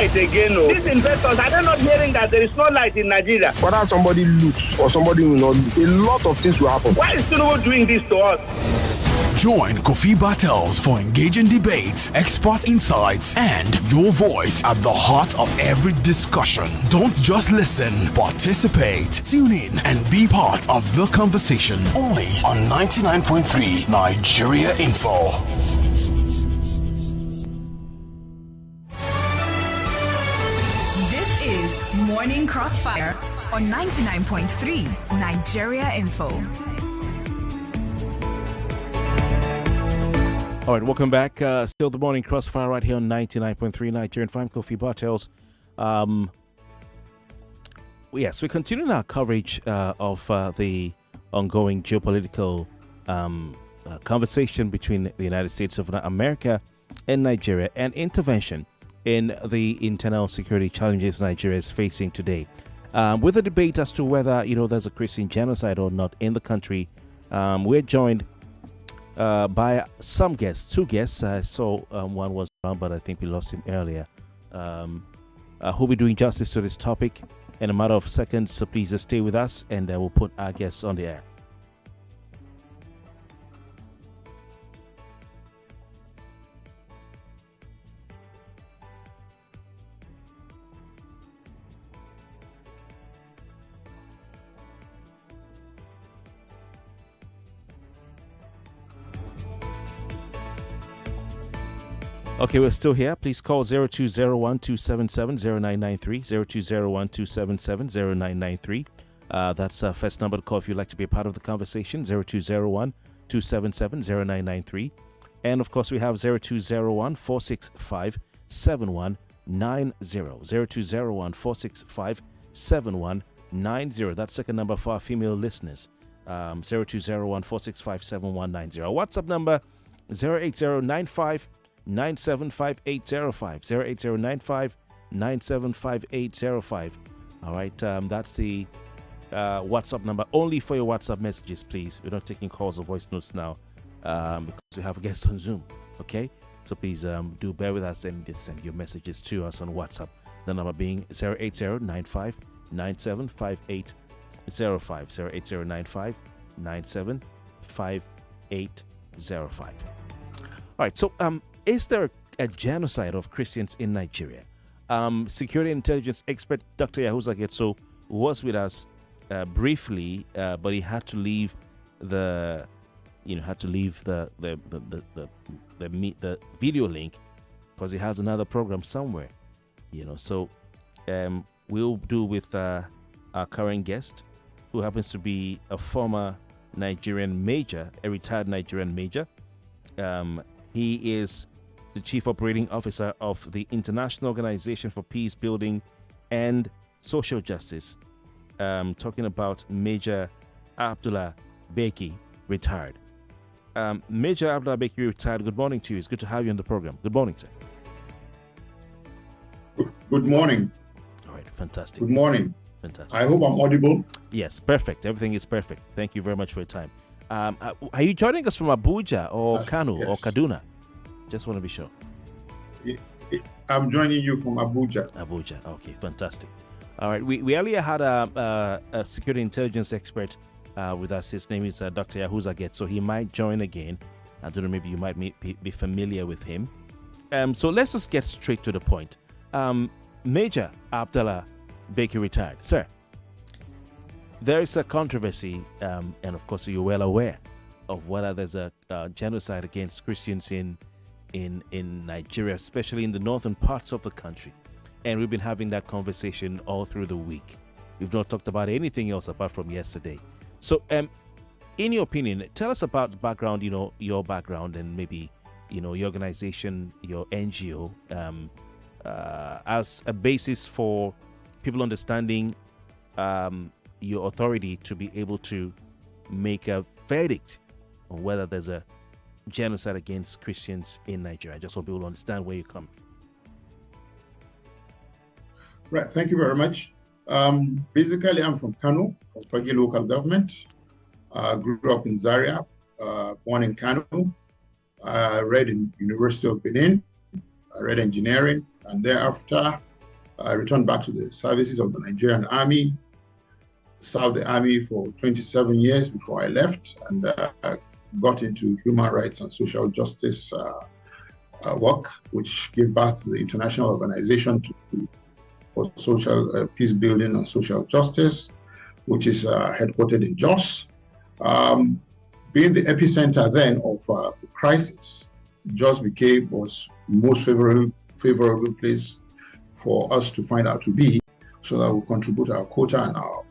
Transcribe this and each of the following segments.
light again. Oh. These investors, are they not hearing that there is no light in Nigeria? Whether somebody loots or somebody will not loot, a lot of things will happen. Why is Tinubu doing this to us? Join Kofi Bartels for engaging debates, expert insights, and your voice at the heart of every discussion. Don't just listen, participate. Tune in and be part of the conversation. Only on 99.3 Nigeria Info. This is Morning Crossfire on 99.3 Nigeria Info. All right, welcome back. Still the Morning Crossfire right here on 99.3 Nigerian FM. Kofi Bartels. Yes, we're continuing our coverage of the ongoing geopolitical conversation between the United States of America and Nigeria, and intervention in the internal security challenges Nigeria is facing today. With a debate as to whether there's a Christian genocide or not in the country, we're joined by some guests, two guests. I saw one was around, but I think we lost him earlier. Who'll be doing justice to this topic in a matter of seconds, so please just stay with us and we'll put our guests on the air. Okay, we're still here. Please call 0201-277-0993, 0201-277-0993. That's our first number to call if you'd like to be a part of the conversation, 0201-277-0993. And, of course, we have 0201-465-7190, 0201-465-7190. That's second number for our female listeners, 0201-465-7190. Our WhatsApp number, 08095-975805, 08095-975805. All right, that's the WhatsApp number. Only for your WhatsApp messages, please. We're not taking calls or voice notes now because we have a guest on Zoom. Okay, so please do bear with us and just send your messages to us on WhatsApp. The number being 08095-975805, 08095-975805. All right, so is there a genocide of Christians in Nigeria? Security intelligence expert Dr. Yahuza Getso was with us briefly, but he had to leave the video link because he has another program somewhere. So we'll do with our current guest, who happens to be a former Nigerian major, a retired Nigerian major. He is the Chief Operating Officer of the International Organization for Peace Building and Social Justice. Talking about Major Abdallah Baike, retired. Major Abdallah Baike, retired. Good morning to you. It's good to have you on the program. Good morning, sir. Good morning. All right, fantastic. Good morning. Fantastic. I hope I'm audible. Yes, perfect. Everything is perfect. Thank you very much for your time. Are you joining us from Abuja or Kano or Kaduna? Just want to be sure. I'm joining you from Abuja. Abuja. Okay, fantastic. All right. We earlier had a security intelligence expert with us. His name is Dr. Yahuza Getso, so he might join again. I don't know, maybe you might be familiar with him. So let's just get straight to the point. Major Abdallah Baike, retired. Sir, there is a controversy, and of course you're well aware of whether there's a genocide against Christians in Nigeria, especially in the northern parts of the country. And we've been having that conversation all through the week. We've not talked about anything else apart from yesterday. So, in your opinion, tell us about the background, your background, and maybe, your organization, your NGO, as a basis for people understanding your authority to be able to make a verdict on whether there's a genocide against Christians in Nigeria. I just want people to understand where you come from. Right. Thank you very much. Basically, I'm from Kano, from Fagi local government. Grew up in Zaria, born in Kano. Read in University of Benin. I read engineering, and thereafter I returned back to the services of the Nigerian Army, served the Army for 27 years before I left, and got into human rights and social justice work, which gave birth to the International Organization for Social Peace Building and Social Justice, which is headquartered in Jos. Being the epicenter then of the crisis, Jos was the most favorable place for us to find out to be, so that we contribute our quota and our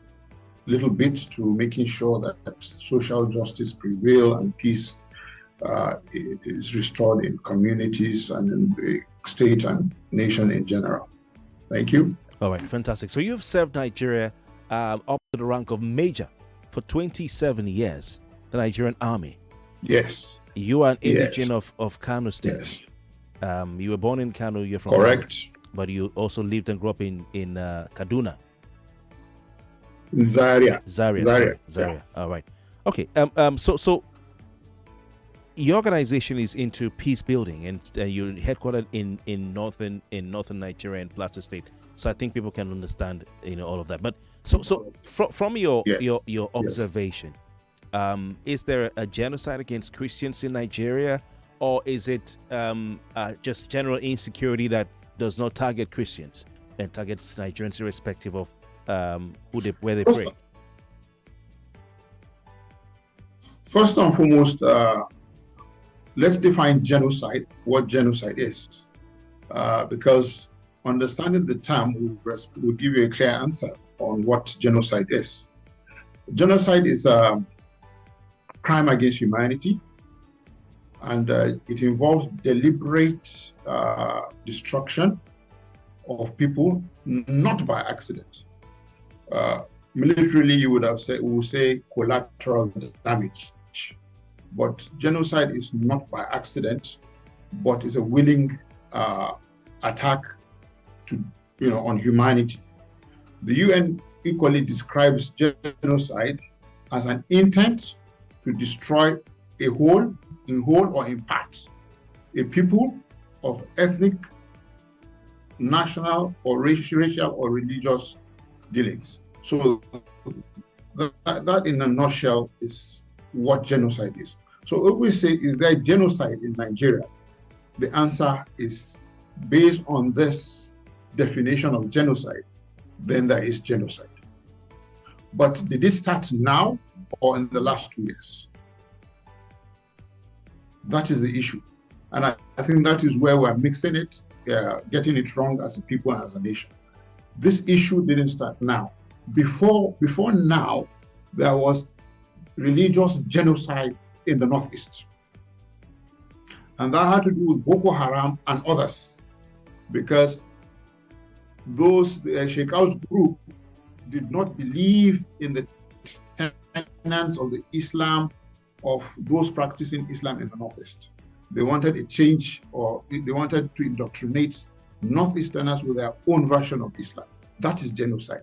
little bit to making sure that social justice prevail and peace is restored in communities and in the state and nation in general. Thank you. All right, fantastic. So you've served Nigeria up to the rank of major for 27 years, the Nigerian Army. Yes. You are an indigene of Kano State. Yes. You were born in Kano. You're from correct, Kano, but you also lived and grew up in Kaduna. Zaria. Yeah. All right. Okay. So your organization is into peace building, and you're headquartered in northern Nigeria and Plateau State. So I think people can understand, all of that. But so from your observation, is there a genocide against Christians in Nigeria, or is it just general insecurity that does not target Christians and targets Nigerians irrespective of where they pray? First and foremost, let's define genocide, what genocide is, because understanding the term will give you a clear answer on what genocide is. Genocide is a crime against humanity, and it involves deliberate destruction of people, not by accident. Militarily, we would say collateral damage. But genocide is not by accident, but is a willing attack on humanity. The UN equally describes genocide as an intent to destroy a whole, in whole or in parts, a people of ethnic, national, or racial or religious dealings. So that in a nutshell is what genocide is. So if we say, is there genocide in Nigeria? The answer is, based on this definition of genocide, then there is genocide. But did it start now or in the last 2 years? That is the issue. And I think that is where we're mixing it, getting it wrong as a people and as a nation. This issue didn't start now. Before now, there was religious genocide in the Northeast. And that had to do with Boko Haram and others, because the Sheikh House group did not believe in the tenets of the Islam of those practicing Islam in the Northeast. They wanted a change, or they wanted to indoctrinate Northeasterners with their own version of Islam. That is genocide.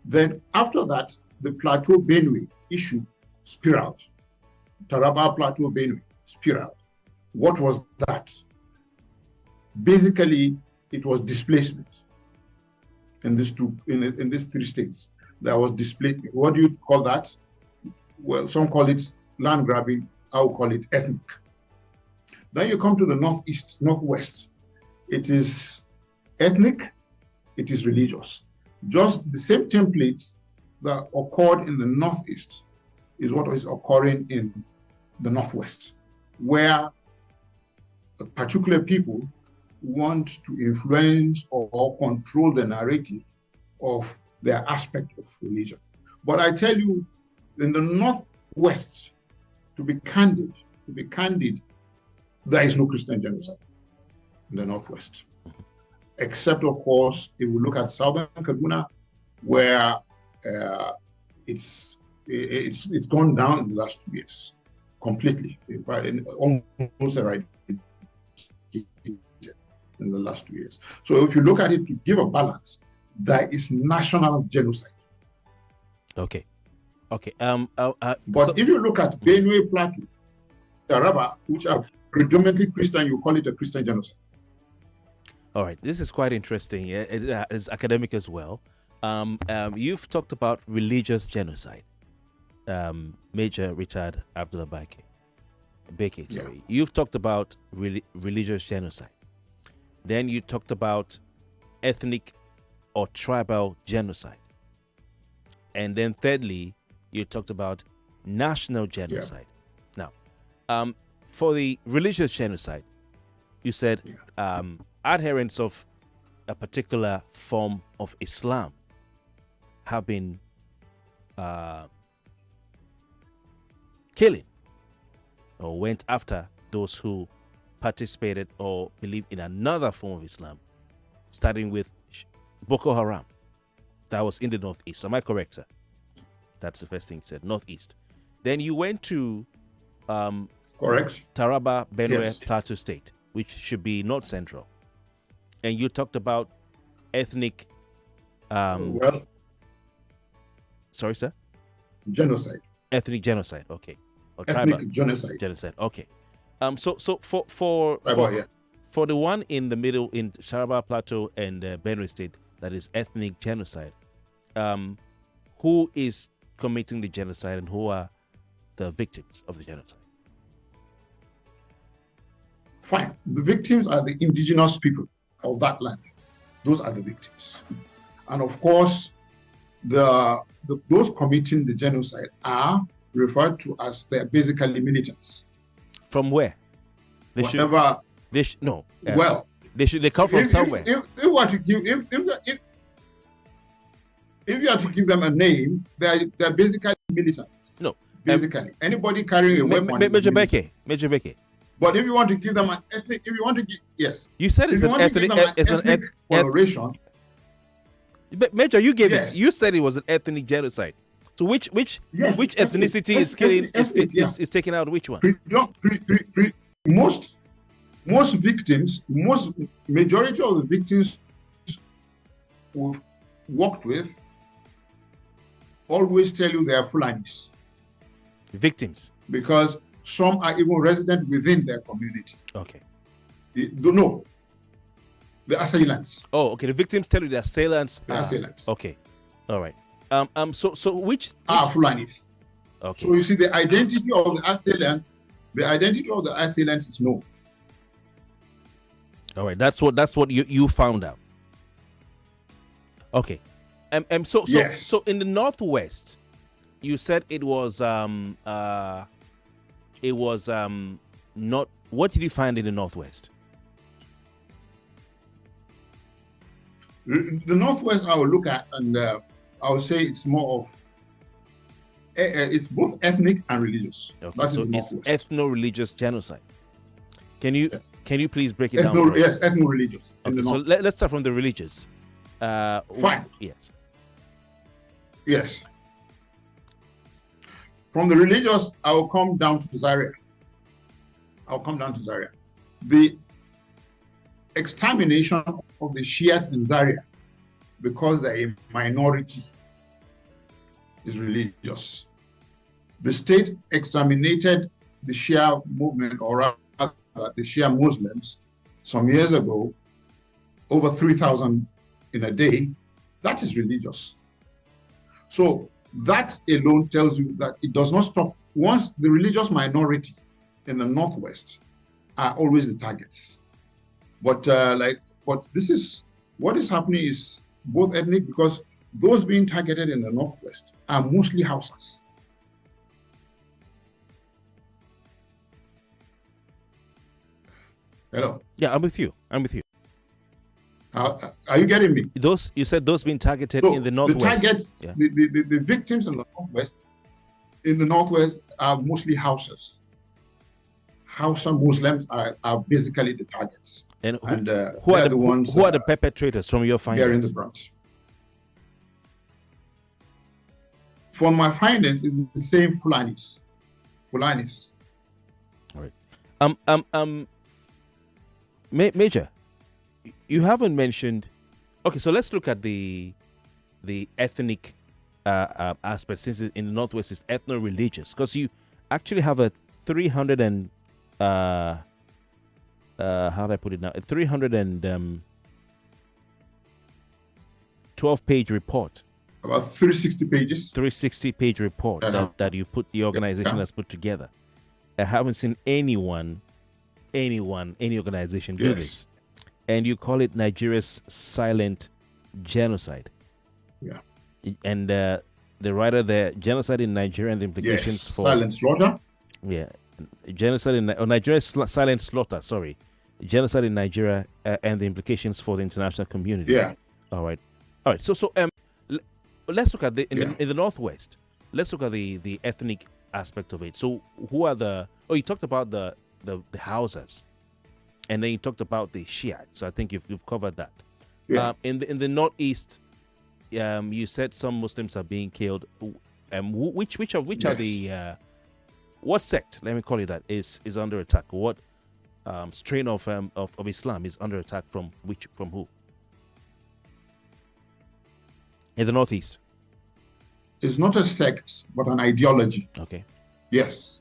Then after that, the Plateau Benue issue spiraled. Taraba Plateau Benue spiraled. What was that? Basically, it was displacement. In these three states, there was displacement. What do you call that? Well, some call it land grabbing. I would call it ethnic. Then you come to the Northeast, Northwest. It is ethnic. It is religious. Just the same templates that occurred in the Northeast is what is occurring in the Northwest, where particular people want to influence or control the narrative of their aspect of religion. But I tell you, in the Northwest, to be candid, there is no Christian genocide in the Northwest. Except, of course, if we look at Southern Kaduna, where it's gone down in the last 2 years, completely, almost right in the last 2 years. So if you look at it to give a balance, there is national genocide. Okay. But if you look at Benue, Plateau, Taraba, which are predominantly Christian, you call it a Christian genocide. All right, this is quite interesting. It's academic as well. You've talked about religious genocide. Major retired Abdullah Baike. Baike, sorry. Yeah. You've talked about religious genocide. Then you talked about ethnic or tribal genocide. And then thirdly, you talked about national genocide. Now, for the religious genocide, you said adherents of a particular form of Islam have been killing or went after those who participated or believed in another form of Islam, starting with Boko Haram. That was in the northeast. Am I correct, sir? That's the first thing you said, northeast. Then you went to Correct. Taraba, Benue, Yes. Plateau State, which should be north central. And you talked about ethnic. Well, Sorry, sir. genocide. Ethnic genocide. Okay. Or Ethnic tribal genocide. genocide. Okay. So for Tribal, yeah. for the one in the middle in Taraba, Plateau, and Benue State, that is ethnic genocide. Who is committing the genocide and who are the victims of the genocide? Fine. The victims are the indigenous people of that land. Those are the victims. And of course, those committing the genocide are referred to as they're basically militants. From where? They Whatever. no. Well, they come from somewhere. If you want to give if you have to give them a name, they're basically militants. No. Basically, anybody carrying a weapon. is a Major militant. Baike. But if you want to give them an ethnic, if you want to give, yes. You said it's If you an want to ethnic. give them an It's an ethnic coloration, Major, you gave Yes. it. You said it was an ethnic genocide. So which Yes, ethnicity is killing is taking out which one? most victims, majority of the victims we've worked with always tell you they are Fulanis Victims. because some are even resident within their community. Okay. Don't know the assailants. Oh, okay. The victims tell you the assailants. The assailants Okay. All right. So which are Fulanis. okay. So you see, the identity of the assailants is known. All right. That's what you found out. Okay. Yes. So in the northwest, you said it was not. What did you find in the northwest? The northwest I will look at, and I would say it's more of it's both ethnic and religious. Okay. That is So the it's northwest. ethno-religious genocide. Can you please break it down? Ethno, for us? yes, ethno-religious. in Okay. the So north. let's start from the religious. Fine. Yes. Yes. From the religious, I will come down to Zaria. The extermination of the Shiites in Zaria, because they're a minority, is religious. The state exterminated the Shia movement, or rather the Shia Muslims, some years ago, over 3,000 in a day. That is religious. So that alone tells you that it does not stop. Once the religious minority in the northwest are always the targets. But this is what is happening is both ethnic, because those being targeted in the northwest are mostly Hausas. Hello. Yeah, I'm with you. Are you getting me? Those you said those being targeted So in the northwest. The targets, Yeah. the victims in the northwest are mostly Hausas. Hausa Muslims are basically the targets. And Who are the ones who are the perpetrators from your bearing findings? the brunt? For my findings, it's the same Fulanis. All right. Major, you haven't mentioned. Okay, so let's look at the ethnic aspect, since in the northwest it's ethno-religious, because you actually have a 300 and how do I put it now? A 300 and 12-page report. About 360 pages. 360-page report that you put, the organization has put together. I haven't seen any organization do this. And you call it Nigeria's silent genocide. Yeah. And the writer there, genocide in Nigeria and the implications for silent slaughter. Yeah, genocide in Nigeria's silent slaughter. Sorry, genocide in Nigeria and the implications for the international community. Yeah. All right. So let's look at in the Northwest. Let's look at the ethnic aspect of it. So who are the? Oh, you talked about the Hausas, and then you talked about the Shiites. So I think you've covered that. Yeah. In the Northeast, you said some Muslims are being killed. Which are the what sect? Let me call it that is under attack. What strain of Islam is under attack from who? In the Northeast. It's not a sect, but an ideology. Okay. Yes.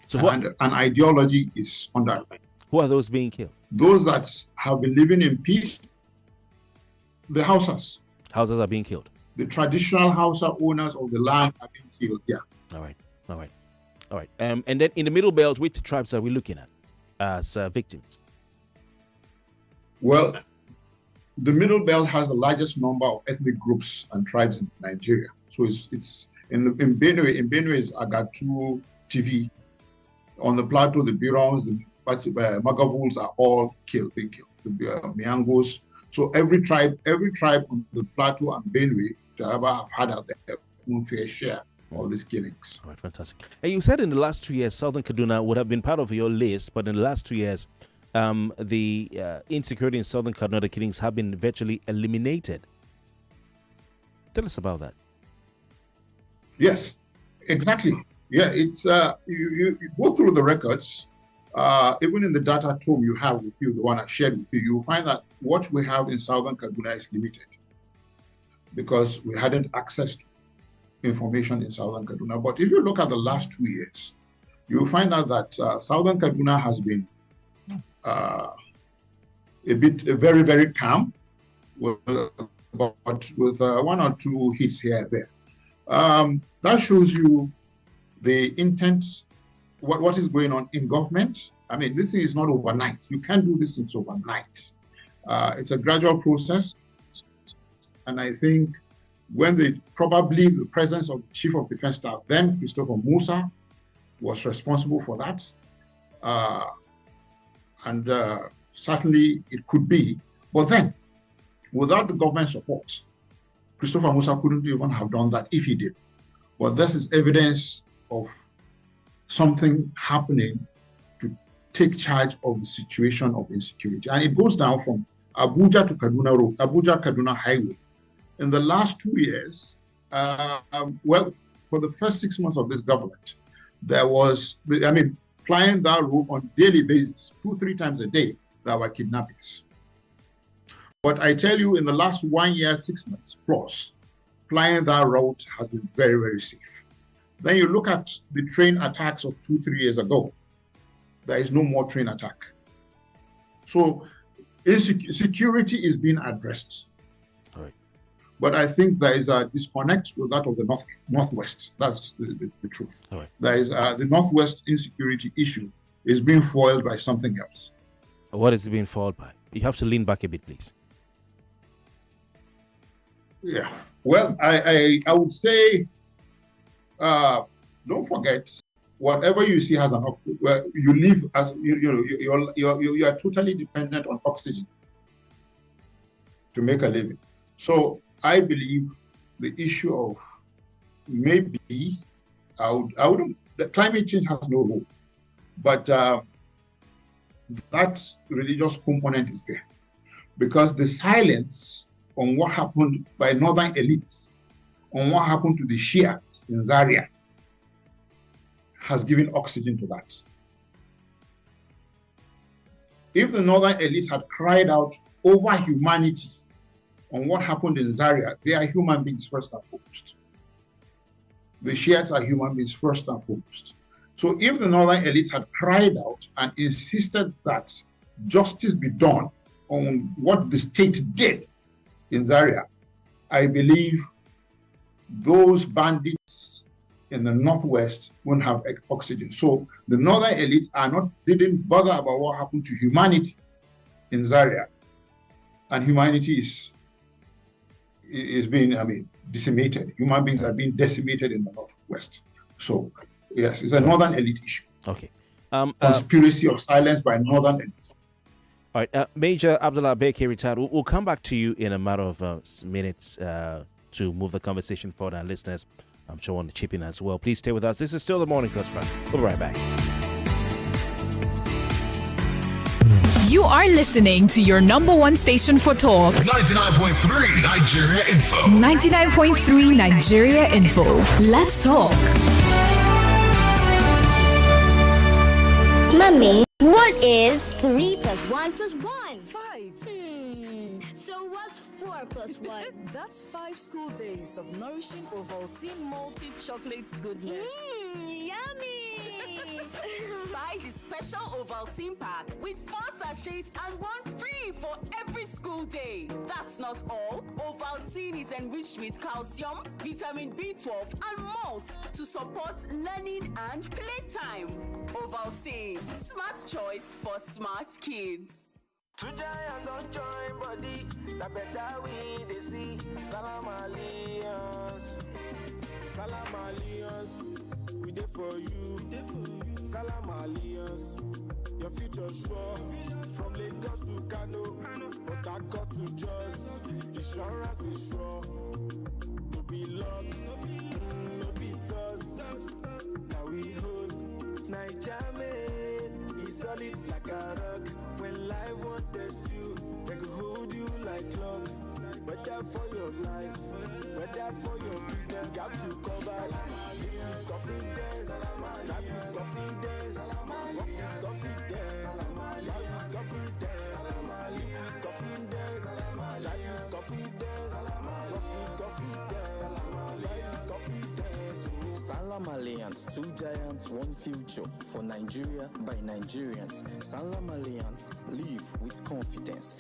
So an ideology is under attack. Who are those being killed? Those that have been living in peace. The Hausas. Hausas are being killed. The traditional Hausa owners of the land are being killed. Yeah. All right. And then in the Middle Belt, which tribes are we looking at as victims? Well, the Middle Belt has the largest number of ethnic groups and tribes in Nigeria. So it's in Benue. In Benue is Agatu, TV. On the plateau, the Birons, the Magavuls are all being killed. The Miangos. So every tribe on the plateau and Benue, Taraba, have had their own fair share of these killings. All right, fantastic. And you said in the last 2 years, Southern Kaduna would have been part of your list, but in the last 2 years, the insecurity in Southern Kaduna, the killings have been virtually eliminated. Tell us about that. Yes, exactly. Yeah, it's you go through the records. Even in the data tome you have with you, the one I shared with you, you'll find that what we have in Southern Kaduna is limited because we hadn't access to information in Southern Kaduna. But if you look at the last 2 years, you'll find out that Southern Kaduna has been very, very calm, but with one or two hits here and there. That shows you the intent. What is going on in government? I mean, this thing is not overnight. You can't do this things overnight. It's a gradual process. And I think when the presence of the Chief of Defense Staff, then Christopher Musa, was responsible for that. And certainly it could be. But then, without the government support, Christopher Musa couldn't even have done that if he did. But this is evidence of something happening to take charge of the situation of insecurity. And it goes down from Abuja to Kaduna Road, Abuja-Kaduna Highway. In the last 2 years, for the first 6 months of this government, there was, flying that road on a daily basis, 2-3 times a day, there were kidnappings. But I tell you, in the last 1 year, 6 months plus, flying that route has been very, very safe. Then you look at the train attacks of 2-3 years ago. There is no more train attack. So security is being addressed. All right. But I think there is a disconnect with that of the Northwest. That's the truth. All right. There is the Northwest insecurity issue is being foiled by something else. What is it being foiled by? You have to lean back a bit, please. Yeah. Well, I would say, don't forget, whatever you see has an you live as you are totally dependent on oxygen to make a living. So I believe the issue of maybe the climate change has no role, but that religious component is there because the silence on what happened by northern elites, on what happened to the Shiites in Zaria, has given oxygen to that. If the northern elites had cried out over humanity on what happened in Zaria, they are human beings first and foremost. The Shiites are human beings first and foremost. So if the northern elites had cried out and insisted that justice be done on what the state did in Zaria, I believe those bandits in the Northwest won't have oxygen. So the northern elites didn't bother about what happened to humanity in Zaria. And humanity is being, decimated. Human beings are being decimated in the Northwest. So, yes, it's a northern elite issue. Okay. Conspiracy of silence by northern elites. All right. Major Abdallah Baike retired. We'll come back to you in a matter of minutes to move the conversation forward. Our listeners, I'm sure, want to chip in as well. Please stay with us. This is still the Morning Crossfire. We'll be right back. You are listening to your number one station for talk. 99.3 Nigeria Info. 99.3 Nigeria Info. Let's talk. Mummy, what is 3 plus 1 plus 1? 5. So what's 4 plus 1? That's 5 school days of nourishing Ovaltine multi-chocolate goodness. Yummy! Buy the special Ovaltine pack with 4 sachets and 1 free for every school day. That's not all. Ovaltine is enriched with calcium, vitamin B12 and malt to support learning and playtime. Ovaltine, smart choice for smart kids. Today I don't join body, the better we they see. Salam alliance, Salam alliance, we there for you, Salam alliance, your future sure. From Lagos to Kano, but I got to Jos. Insurance we sure, no be luck, no be dust. Now we hold Naija man, he's solid like a rock. When life won't test you, they can hold you like clock. Whether for your life, whether for your business, got to cover. Live with confidence, life is confidence, work with confidence, life is confidence, live with confidence, life is confidence, work with confidence, life is confidence. Salam Alliance, 2 giants, 1 future. For Nigeria by Nigerians. Salam Alliance, live with confidence.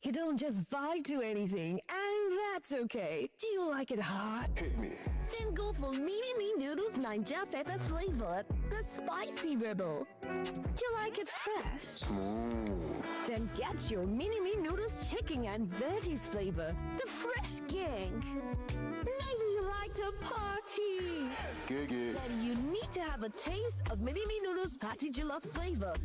You don't just vibe to anything, and that's okay. Do you like it hot? Hit me. Then go for Mini Me Noodles Ninja Pepper flavored, the spicy rebel. Do you like it fresh? Smooth. Then get your Mini Me Noodles chicken and veggies flavor, the fresh gang. Maybe you like to party. Gigi. Then you need to have a taste of Mini Me Noodles Patty Jollof flavor.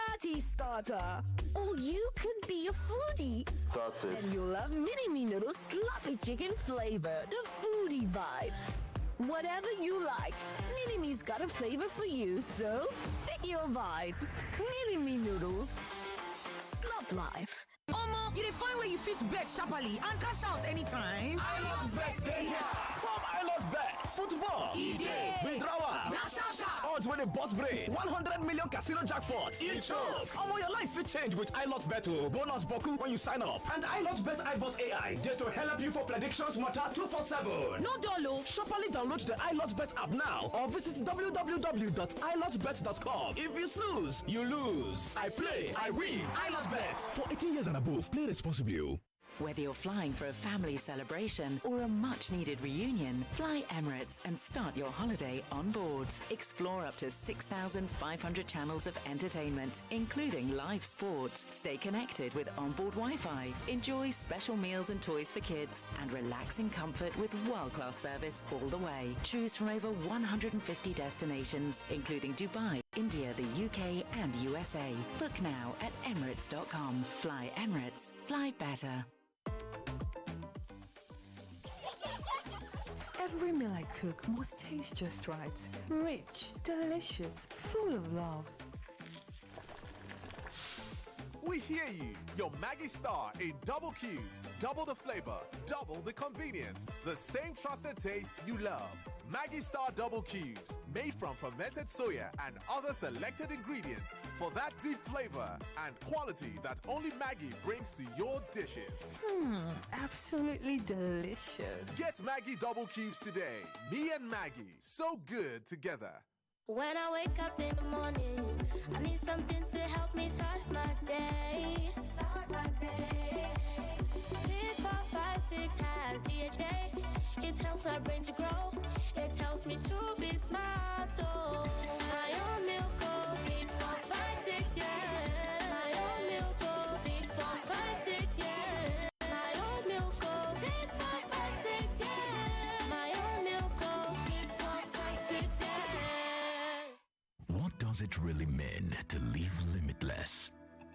Party starter. Or you could be a foodie. That's it. And you'll love Mini Me Noodles sloppy chicken flavor, the foodie vibes. Whatever you like, Mini Me's got a flavor for you, so pick your vibe. Mini Me Noodles. Slop life. Omo, you dey find where you fit bet sharply and cash out anytime. iLotBet dey here. From iLotBet, football, withdrawal, odds when a boss brain, 100 million casino jackpot, you choke. Omo, your life fit change with iLotBet o. Bonus boku when you sign up. And iLotBet iBot AI dey to help you for predictions matter 247. No dolo. Sharply download the iLotBet app now or visit www.ilotbet.com. If you snooze, you lose. I play, I win. iLotBet. For 18 years and above, play responsibly. Whether you're flying for a family celebration or a much-needed reunion, fly Emirates and start your holiday on board. Explore up to 6,500 channels of entertainment, including live sport. Stay connected with onboard Wi-Fi. Enjoy special meals and toys for kids and relax in comfort with world-class service all the way. Choose from over 150 destinations, including Dubai, India, the UK and USA. Book now at Emirates.com. Fly Emirates. Fly better. Every meal I cook must taste just right. Rich, delicious, full of love. We hear you. Your Maggie Star in double cubes. Double the flavor, double the convenience. The same trusted taste you love. Maggie Star Double Cubes. Made from fermented soya and other selected ingredients for that deep flavor and quality that only Maggie brings to your dishes. Absolutely delicious. Get Maggie Double Cubes today. Me and Maggie. So good together. When I wake up in the morning, I need something to help me start my day. Pick 4, 5, 6 hands. my brain to grow. It helps me to be smart. Oh, my own milk, oh, 8, 4, 5, 6, yeah. My own milk, oh, 8, 4, 5, 6, yeah. My own milk, oh, 8, 4, 5, 6, yeah. My own milk, oh, 8, 4, 5, 6, yeah. What does it really mean to live limitless?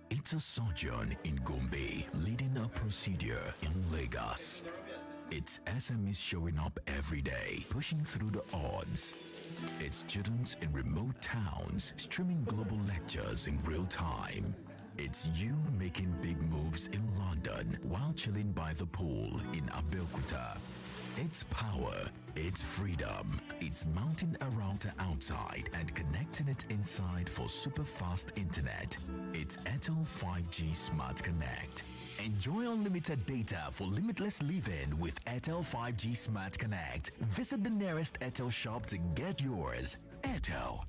It's a sojourn in Gombe leading a procedure in Lagos. It's SMEs showing up every day, pushing through the odds. It's students in remote towns streaming global lectures in real time. It's you making big moves in London while chilling by the pool in Abeokuta. It's power, it's freedom, it's mounting a router outside and connecting it inside for super fast internet. It's Airtel 5G Smart Connect. Enjoy unlimited data for limitless living with Airtel 5G Smart Connect. Visit the nearest Airtel shop to get yours. Airtel.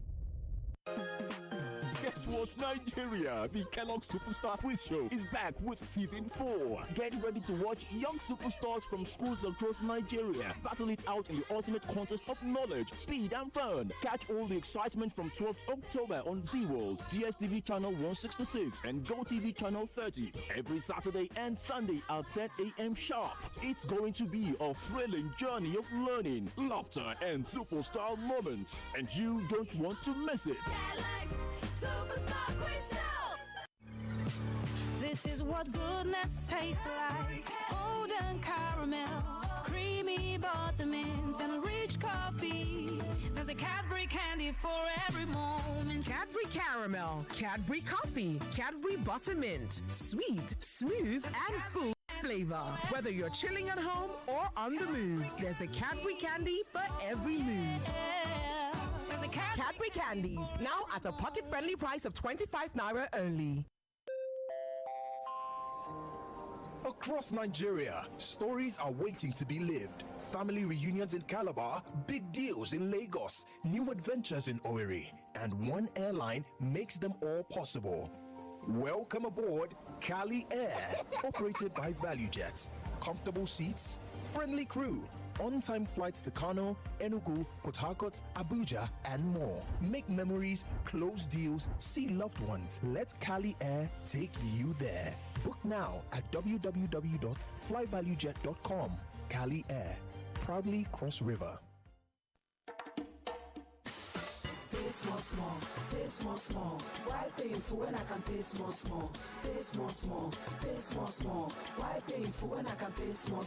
Guess what, Nigeria? The Kellogg Superstar Quiz Show is back with season 4. Get ready to watch young superstars from schools across Nigeria battle it out in the ultimate contest of knowledge, speed, and fun. Catch all the excitement from 12th October on Z World, DSTV channel 166, and GoTV channel 30 every Saturday and Sunday at 10 a.m. sharp. It's going to be a thrilling journey of learning, laughter, and superstar moments, and you don't want to miss it. Superstar Quiz Show. This is what goodness tastes like. Golden caramel, creamy buttermint, and rich coffee. There's a Cadbury candy for every moment. Cadbury caramel, Cadbury coffee, Cadbury buttermint. Sweet, smooth, and full flavor. Whether you're chilling at home or on the move, there's a Cadbury candy for every mood. Cadbury candies, now at a pocket-friendly price of 25 naira only. Across Nigeria, stories are waiting to be lived. Family reunions in Calabar, big deals in Lagos, new adventures in Owerri, and one airline makes them all possible. Welcome aboard Cali Air, operated by ValueJet. Comfortable seats, friendly crew, on-time flights to Kano, Enugu, Port Harcourt, Abuja, and more. Make memories, close deals, see loved ones. Let Cali Air take you there. Book now at www.flyvaluejet.com. Cali Air, proudly cross river. Pay small, pay small. Why painful when I can pay small? Pay small, pay small. Why painful when I can pay small?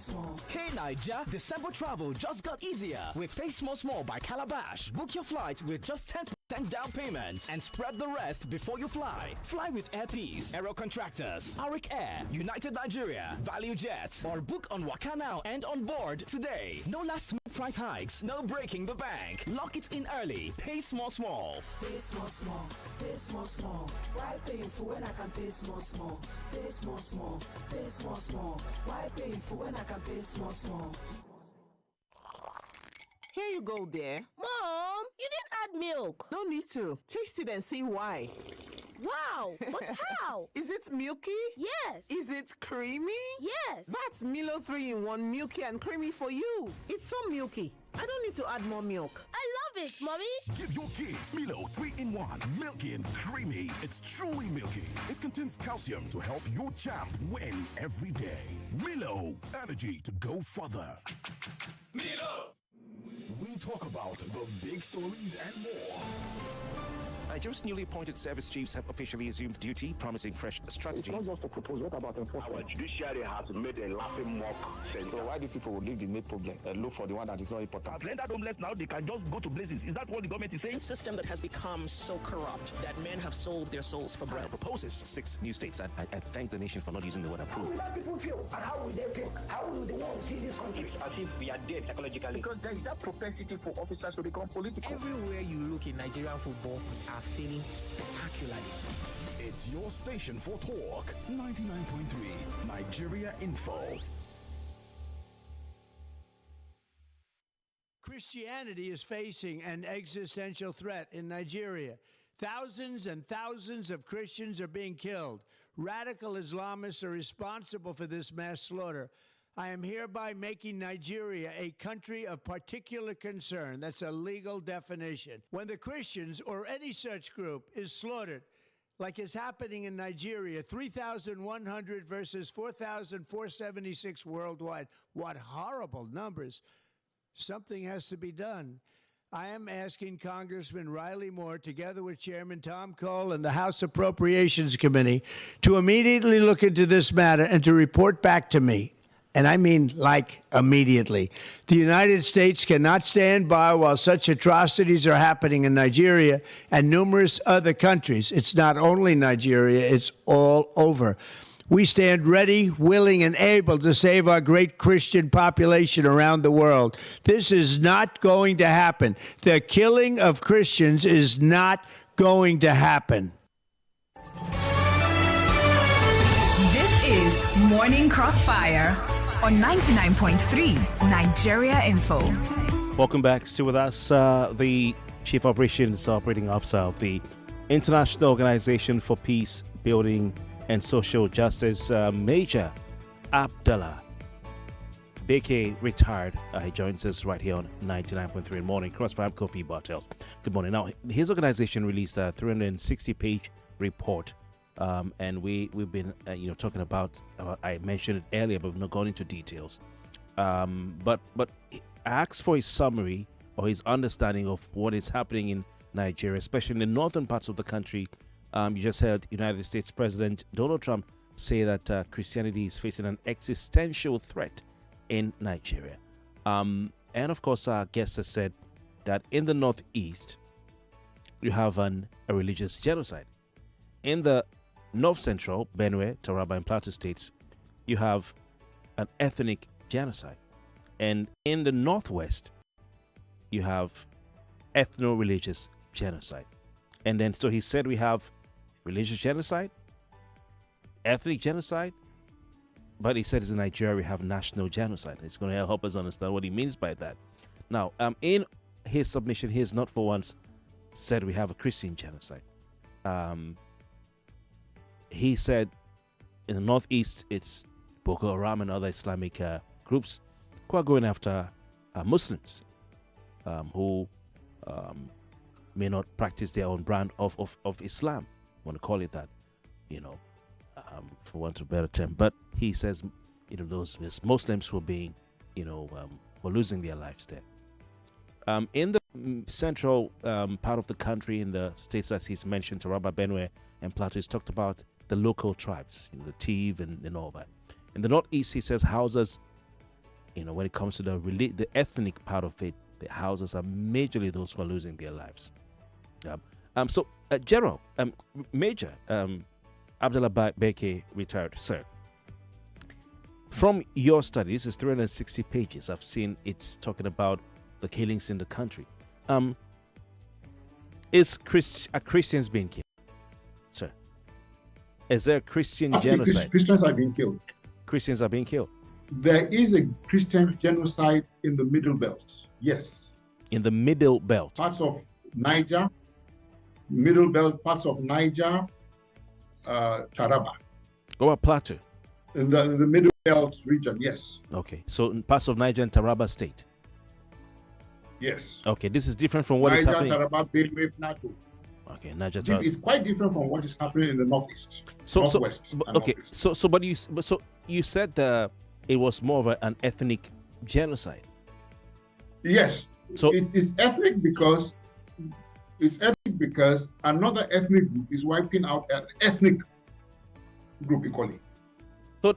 Hey Naija, December travel just got easier with Pay Small by Calabash. Book your flight with just 10% down payment and spread the rest before you fly. Fly with Airpeace, Aero Contractors, Arik Air, United Nigeria, ValueJet, or book on Waka Now and on board today. No last minute price hikes, no breaking the bank. Lock it in early. Pay small. Pay small. Why painful when I can pay small? Pay small. Why painful when I can pay small? Here you go, dear. Mom, you didn't add milk. No need to. Taste it and see why. Wow, but how? Is it milky? Yes. Is it creamy? Yes. That's Milo 3-in-1 milky and creamy for you. It's so milky. I don't need to add more milk. I love it, Mommy. Give your kids Milo 3-in-1, milky and creamy. It's truly milky. It contains calcium to help your champ win every day. Milo, energy to go further. Milo! We talk about the big stories and more. Nigeria's newly appointed service chiefs have officially assumed duty, promising fresh strategies. It's not just a proposal. What about enforcement? Our judiciary has made a laughing mock center. So why these people will leave the main problem and look for the one that is not important? I've rendered homeless now, they can just go to places. Is that what the government is saying? A system that has become so corrupt that men have sold their souls for bread. Proposes 6 new states. I thank the nation for not using the word How will approve. that people feel? And how will they think? How will the world see this country? As if we are dead psychologically. Because there is that propensity for officers to become political. Everywhere you look in Nigerian football are failing spectacularly. It's your station for talk. 99.3 Nigeria Info. Christianity is facing an existential threat in Nigeria. Thousands and thousands of Christians are being killed. Radical Islamists are responsible for this mass slaughter. I am hereby making Nigeria a country of particular concern. That's a legal definition. When the Christians or any such group is slaughtered, like is happening in Nigeria, 3,100 versus 4,476 worldwide. What horrible numbers. Something has to be done. I am asking Congressman Riley Moore, together with Chairman Tom Cole and the House Appropriations Committee, to immediately look into this matter and to report back to me. And I mean, like, immediately. The United States cannot stand by while such atrocities are happening in Nigeria and numerous other countries. It's not only Nigeria, it's all over. We stand ready, willing, and able to save our great Christian population around the world. This is not going to happen. The killing of Christians is not going to happen. This is Morning Crossfire on 99.3 Nigeria Info. Welcome back. Still with us, the Chief Operating Officer of the International Organization for Peace, Building and Social Justice, Major Abdallah. Baike retired. He joins us right here on 99.3 Morning Crossfire. Kofi Bartels. Good morning. Now, his organization released a 360-page report. And we've been talking about, I mentioned it earlier, but we've not gone into details. But he asks for his summary or his understanding of what is happening in Nigeria, especially in the northern parts of the country. You just heard United States President Donald Trump say that Christianity is facing an existential threat in Nigeria. And of course, our guest has said that in the northeast, you have a religious genocide. In the North Central, Benue, Taraba, and Plateau states, you have an ethnic genocide. And in the Northwest, you have ethno-religious genocide. And then, so he said we have religious genocide, ethnic genocide, but he said in Nigeria we have national genocide. It's going to help us understand what he means by that. Now, in his submission, he has not for once said we have a Christian genocide. He said in the Northeast, it's Boko Haram and other Islamic groups who are going after Muslims who may not practice their own brand of Islam. I want to call it that, for want of a better term. But he says, those Muslims who are being, were losing their lives there. In the central part of the country, in the states that he's mentioned, Taraba, Benue, and Plateau, he's talked about the local tribes, the Tiv and all that. In the northeast, he says houses, when it comes to the ethnic part of it, the houses are majorly those who are losing their lives. General, Major Abdallah Baike, retired, sir. From your study, this is 360 pages. I've seen it's talking about the killings in the country. Are Christians being killed? Sir, is there a Christian genocide? Christians are being killed. Christians are being killed. There is a Christian genocide in the Middle Belt. Yes. In the Middle Belt. Parts of Niger, Middle Belt, parts of Niger, Taraba. Go about Plateau. In the Middle Belt region, yes. Okay, so in parts of Niger and Taraba state. Yes. Okay, this is different from what Niger, is happening. Taraba, Benue, Plateau. Okay, Niger. It's quite different from what is happening in the Northeast, Northwest. But you said it was more of an ethnic genocide. Yes. So it's ethnic because another ethnic group is wiping out an ethnic group equally.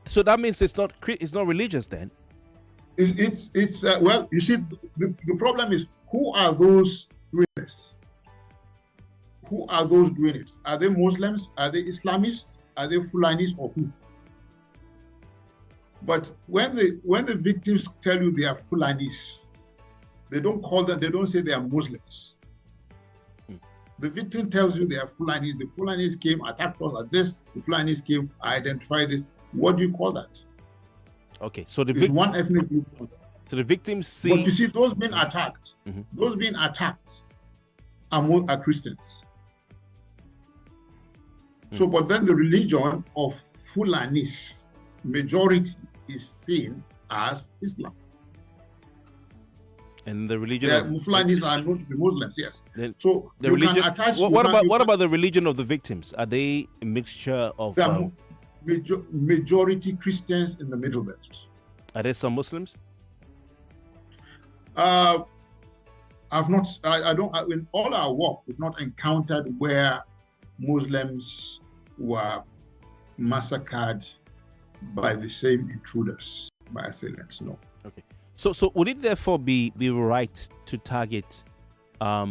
So that means it's not religious then. It's well, you see, the problem is, who are those doing this? Who are those doing it? Are they Muslims? Are they Islamists? Are they Fulanis, or who? But when the victims tell you they are Fulanis, they don't call them. They don't say they are Muslims. The victim tells you they are Fulanis. The Fulanis came, attacked us at this. The Fulanis came, identify this. What do you call that? Okay, so it's one ethnic group. So the victims see. But you see, those being attacked, are Christians. So, but then the religion of Fulanis, majority is seen as Islam. And the religion The of Fulanis are known to be Muslims, yes. So the the religion. Can attach, What about the religion of the victims? Are they a mixture of? Majority Christians in the Middle Belt. Are there some Muslims? I've not. In all our work, we've not encountered where Muslims were massacred by the same intruders, by assailants. No. Okay. So would it therefore be right to target a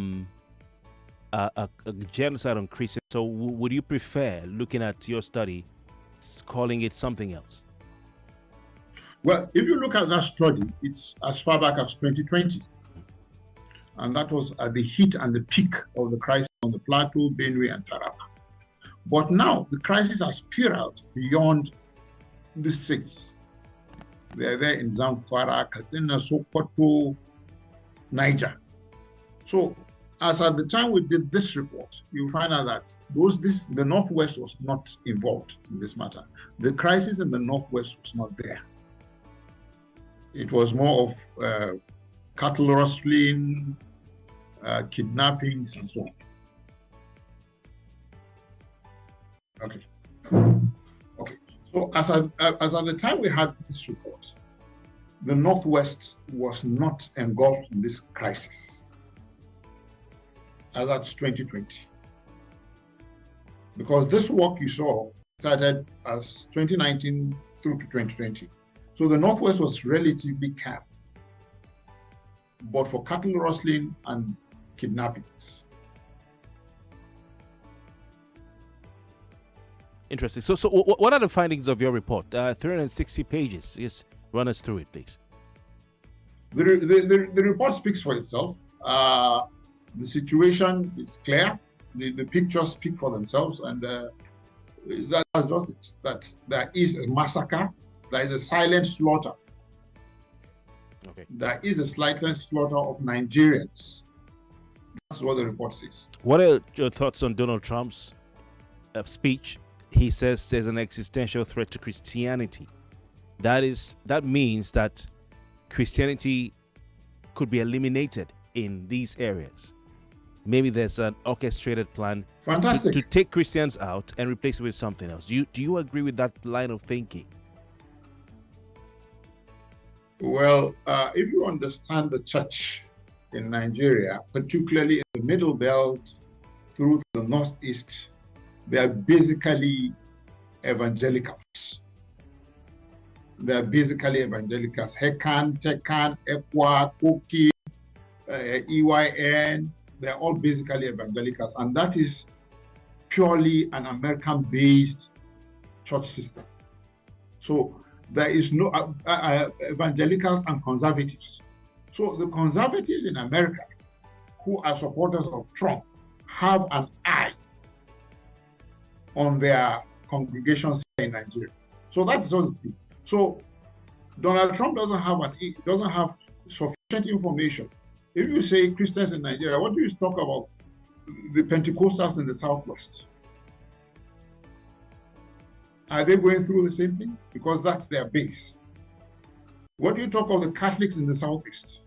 genocide on Christians? So would you prefer, looking at your study, calling it something else? Well, if you look at that study, it's as far back as 2020. And that was at the heat and the peak of the crisis on the Plateau, Benue, and Taraba. But now the crisis has spiraled beyond the states. They're there in Zamfara, Katsina, Sokoto, Niger. So, as at the time we did this report, you find out that the Northwest was not involved in this matter. The crisis in the Northwest was not there. It was more of cattle rustling, kidnappings, and so on. Okay. So as at the time we had this report, the Northwest was not engulfed in this crisis. As at 2020. Because this work you saw started as 2019 through to 2020. So the Northwest was relatively calm, but for cattle rustling and kidnappings. Interesting. So what are the findings of your report? 360 pages. Yes, run us through it, please. The report speaks for itself. The situation is clear. The pictures speak for themselves, and that's just it. That there is a massacre. There is a silent slaughter. Okay. There is a silent slaughter of Nigerians. That's what the report says. What are your thoughts on Donald Trump's speech? He says there's an existential threat to Christianity. That means that Christianity could be eliminated in these areas. Maybe there's an orchestrated plan to take Christians out and replace it with something else. Do you agree with that line of thinking? Well, if you understand the church in Nigeria, particularly in the Middle Belt through to the Northeast, they are basically evangelicals. They are basically evangelicals. Hekan, Tekan, Ekwa, Kofi, EYN, they're all basically evangelicals. And that is purely an American-based church system. So there is no evangelicals and conservatives. So the conservatives in America, who are supporters of Trump, have an eye on their congregations here in Nigeria. So that's all the thing. So Donald Trump doesn't have sufficient information. If you say Christians in Nigeria, what do you talk about the Pentecostals in the Southwest? Are they going through the same thing? Because that's their base. What do you talk of the Catholics in the Southeast?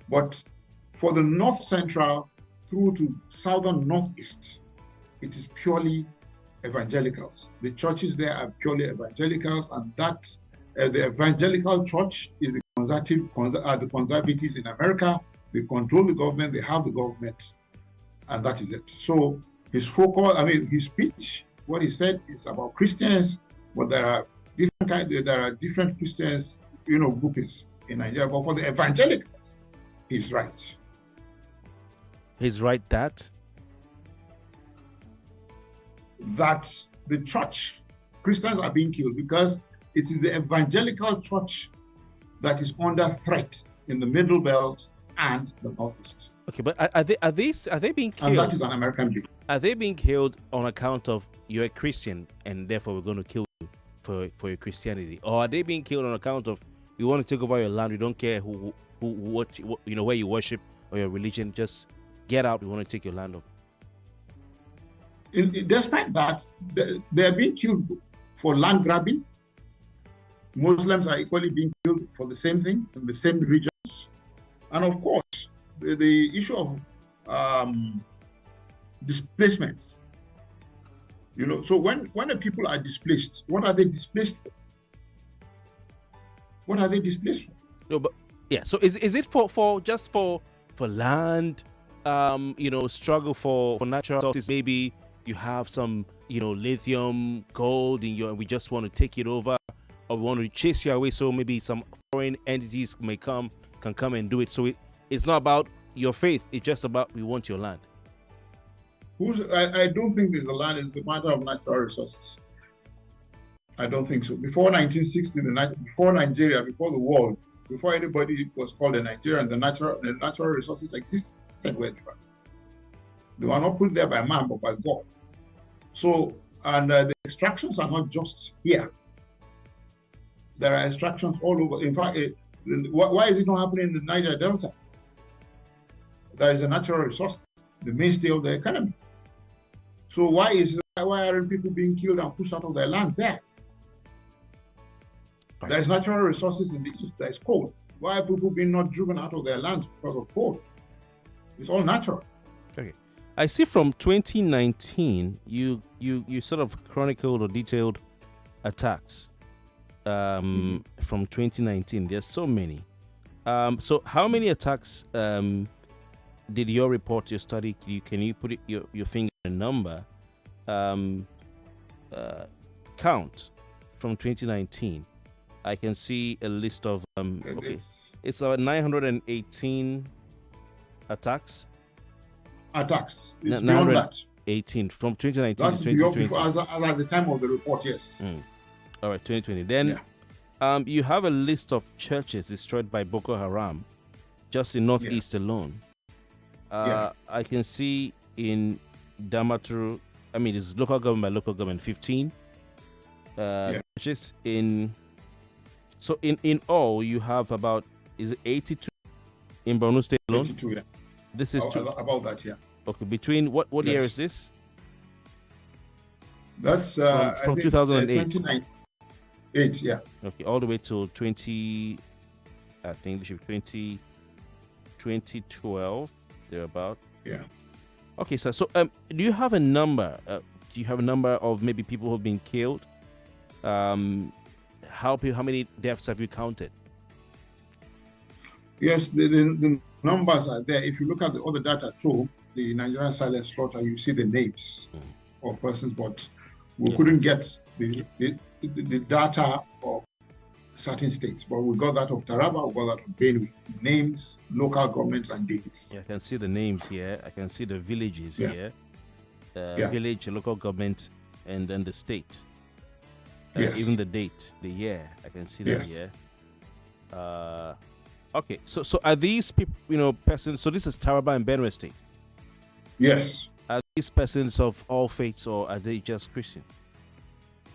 But for the North Central through to Southern Northeast, it is purely evangelicals. The churches there are purely evangelicals, and that the evangelical church is the conservatives in America. They control the government, they have the government, and that is it. So his his speech, what he said is about Christians, but there are different Christians, groupings in Nigeria. But for the evangelicals, he's right. He's right that the church, Christians are being killed because it is the evangelical church that is under threat in the Middle Belt and the Northeast. Okay, but are they being killed? And that is an American base. Are they being killed on account of you're a Christian and therefore we're going to kill you for your Christianity, or are they being killed on account of you want to take over your land? We don't care what where you worship or your religion. Just get out. We want to take your land over. Despite that, they are being killed for land grabbing. Muslims are equally being killed for the same thing in the same regions. And of course, the issue of displacements. So when the people are displaced, what are they displaced for? What are they displaced for? No, but yeah. So is it for just for land? Struggle for natural resources. Maybe you have some lithium, gold in and we just want to take it over, or we want to chase you away. So maybe some foreign entities can come and do it. So it's not about your faith. It's just about we want your land. I don't think there's a land. It's a matter of natural resources. I don't think so. Before 1960, before Nigeria, before the world, before anybody was called a Nigerian, the natural resources existed wherever. They were not put there by man, but by God. So, and the extractions are not just here. There are extractions all over. In fact, why is it not happening in the Niger Delta? There is a natural resource, the mainstay of the economy. So why aren't people being killed and pushed out of their land there? Right. There's natural resources in the east. There's coal. Why are people being not driven out of their lands because of coal? It's all natural. Okay. I see from 2019, you sort of chronicled or detailed attacks from 2019. There's so many. So how many attacks did your report, your study, can you put your finger on a number, count from 2019? I can see a list of, it's 918 attacks. It's beyond that. 18 from 2019 That's to 2020. Before, as at the time of the report, yes. All right, 2020. Then you have a list of churches destroyed by Boko Haram just in Northeast alone. I can see in Damaturu, it's local government by local government, 15 churches in. So in all, you have about, is it 82 in Borno State alone? 82, yeah. This is about that, yeah. Okay, between what year is this? That's from 2008. 2008, yeah. Okay, all the way till 20. I think it should be 2012, thereabout. Yeah. Okay, so do you have a number? Do you have a number of maybe people who have been killed? How many deaths have you counted? Yes, the numbers are there. If you look at the other data too, the Nigerian silent slaughter, you see the names of persons, but we couldn't get the data of certain states. But we got that of Taraba, we got that of Benue, names, local governments, and dates. Yeah, I can see the names here. I can see the villages here. Village, local government, and then the state. Even the date, the year. I can see that here. Okay, so are these people, persons? So this is Taraba and Benue State. Yes. Are these persons of all faiths, or are they just Christians?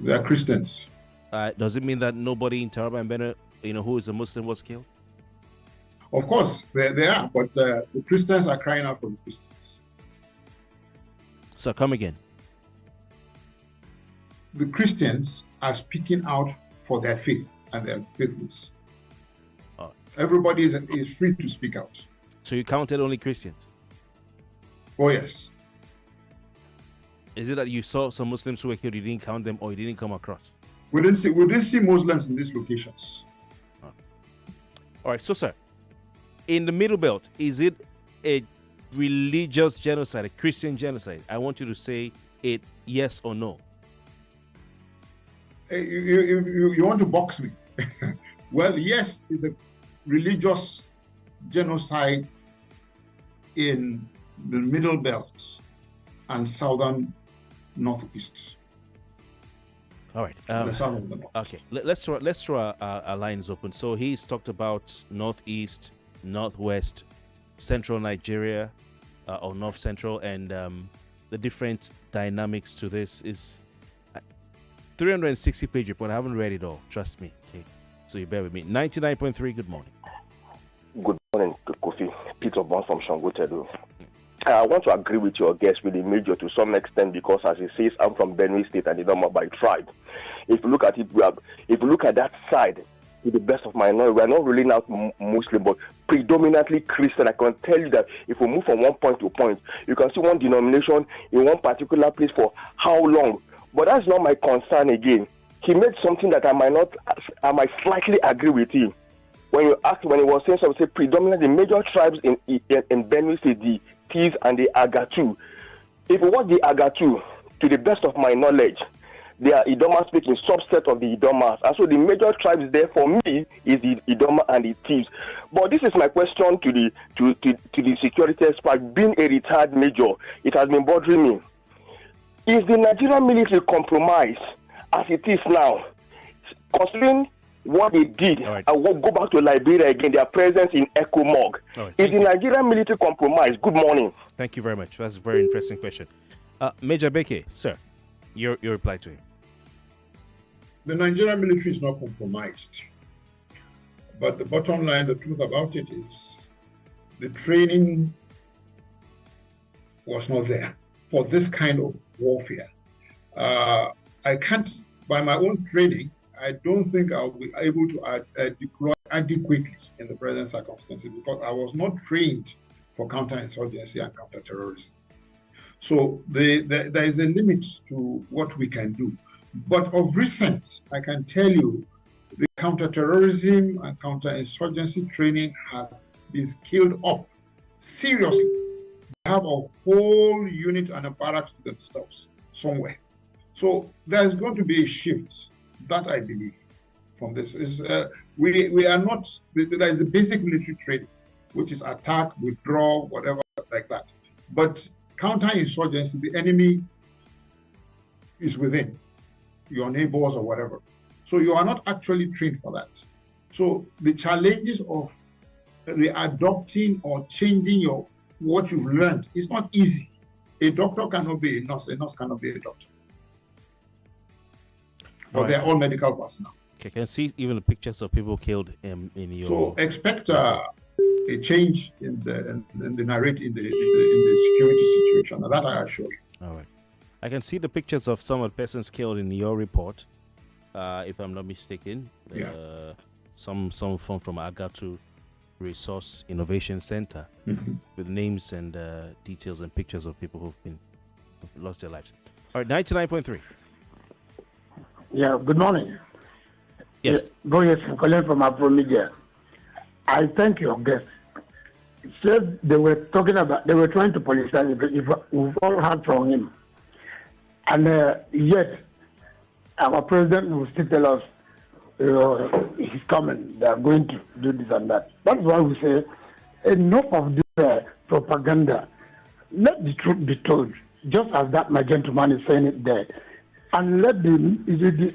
They are Christians. Does it mean that nobody in Taraba and Benue, who is a Muslim, was killed? Of course, they are, but the Christians are crying out for the Christians. So come again. The Christians are speaking out for their faith and their faithfulness. Everybody is free to speak out. So you counted only Christians? Oh, yes. Is it that you saw some Muslims who were killed, you didn't count them, or you didn't come across? We didn't see Muslims in these locations. All right, so sir, in the Middle Belt, is it a religious genocide, a Christian genocide? I want you to say it yes or no. You want to box me? Well, yes, it's a religious genocide in the Middle Belt and southern Northeast. All right. The south of the north. Okay. Let's throw our lines open. So he's talked about Northeast, Northwest, Central Nigeria, or North Central, and the different dynamics to this is 360-page report. I haven't read it all. Trust me. Okay. So you bear with me. 99.3. Good morning. Good morning, Kofi. Peter Bond from Shango Tedo. I want to agree with your guest with the major to some extent because, as he says, I'm from Benue State and the number by tribe. If you look at it, if you look at that side, to the best of my knowledge, we are not really not Muslim, but predominantly Christian. I can tell you that if we move from one point to point, you can see one denomination in one particular place for how long. But that's not my concern again. He made something that I might slightly agree with him. When he was saying something, predominantly the major tribes in Benue State, the Tis and the Agatu. If you watch the Agatu, to the best of my knowledge, they are Idoma speaking subset of the Idomas. And so the major tribes there for me is the Idoma and the Tis. But this is my question to the security expert. Being a retired major, it has been bothering me. Is the Nigerian military compromised as it is now? Considering what they did, I will go back to Liberia again, their presence in Ecomog. Is the Nigerian military compromised? Good morning. Thank you very much. That's a very interesting question. Major Baike, sir, your reply to him. The Nigerian military is not compromised. But the bottom line, the truth about it is the training was not there for this kind of warfare. I can't, by my own training, I don't think I'll be able to deploy adequately in the present circumstances because I was not trained for counterinsurgency and counterterrorism. So there is a limit to what we can do. But of recent, I can tell you, the counterterrorism and counterinsurgency training has been scaled up seriously. They have a whole unit and a barracks to themselves somewhere. So there's going to be a shift, that I believe, from this. We are not, there is a basic military training, which is attack, withdraw, whatever like that. But counterinsurgency, the enemy is within your neighbors or whatever. So you are not actually trained for that. So the challenges of readopting or changing what you've learned is not easy. A doctor cannot be a nurse cannot be a doctor. But they're all medical personnel. Okay, can see even the pictures of people killed in your. So expect a change in the narrative in the security situation. That I assure you. All right, I can see the pictures of some of the persons killed in your report, if I'm not mistaken. Yeah. Some from Agatu Resource Innovation Center with names and details and pictures of people who've lost their lives. All right, 99.3. Yeah, good morning. Yes. I'm calling from Afro Media. I thank your guest. Said they were trying to politicize it. If we've all heard from him. And yet, our president will still tell us he's coming, they are going to do this and that. That's why we say, enough of this propaganda. Let the truth be told, just as that my gentleman is saying it there. And let them,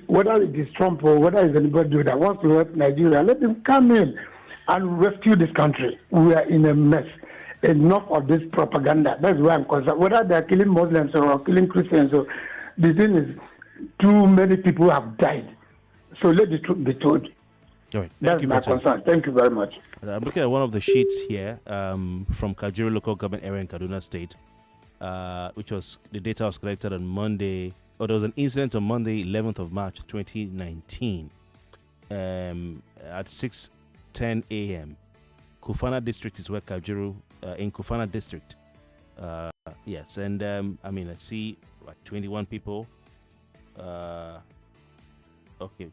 whether it is Trump or whether it's anybody that wants to help Nigeria, let them come in and rescue this country. We are in a mess. Enough of this propaganda. That's why I'm concerned. Whether they are killing Muslims or killing Christians, or the thing is, too many people have died. So let the truth be told. All right. That's my concern. Thank you very much. I'm looking at one of the sheets here from Kajuru local government area in Kaduna State, which was the data was collected on Monday. There was an incident on Monday, 11th of March, 2019, at 6:10 a.m. Kufana district is where Kajuru, in Kufana district. Yes, and I see like 21 people.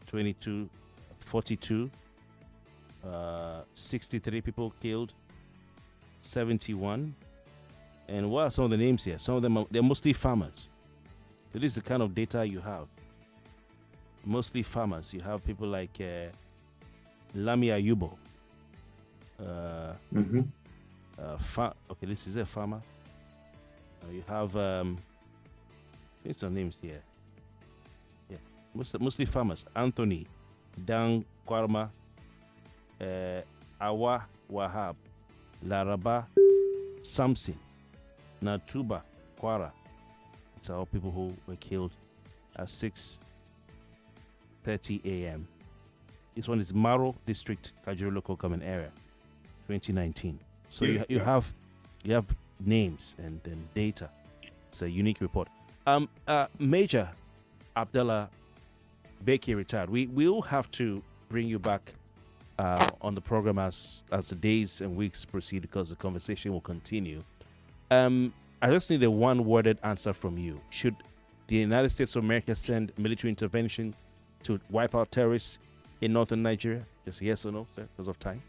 22, 42, 63 people killed, 71. And what are some of the names here? Some of them they're mostly farmers. So this is the kind of data you have. Mostly farmers. You have people like Lamia Yubo. Okay, this is a farmer. You have some names here. Yeah, mostly farmers. Anthony, Dan Kwarma, Awa Wahab, Laraba, Samson, Natuba, Kwara. It's all people who were killed at 6:30 a.m. This one is Maro District, Kajuru Local Government Area, 2019. So you have names and data. It's a unique report. Major Abdallah Baike retired. We will have to bring you back on the program as the days and weeks proceed, because the conversation will continue. I just need a one-worded answer from you. Should the United States of America send military intervention to wipe out terrorists in northern Nigeria? Just yes or no, sir, because of time.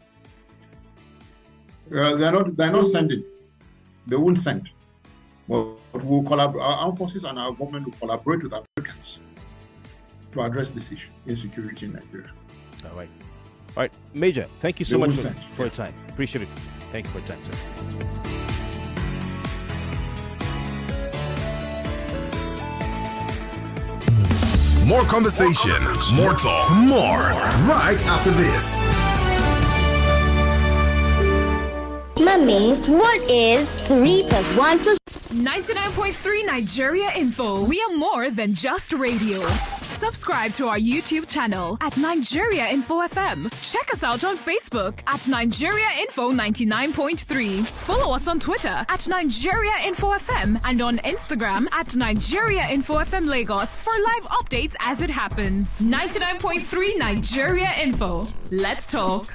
They're not sending. They won't send. But we'll collaborate. Our armed forces and our government will collaborate with Africans to address this issue, insecurity in Nigeria. All right, Major. Thank you so much for your time. Appreciate it. Thank you for your time, sir. More conversation, more talk, more right after this. Mommy, what is 3 + 1 + 99.3 Nigeria Info. We are more than just radio. Subscribe to our YouTube channel at Nigeria Info FM. Check us out on Facebook at Nigeria Info 99.3. Follow us on Twitter at Nigeria Info FM and on Instagram at Nigeria Info FM Lagos for live updates as it happens. 99.3 Nigeria Info. Let's talk.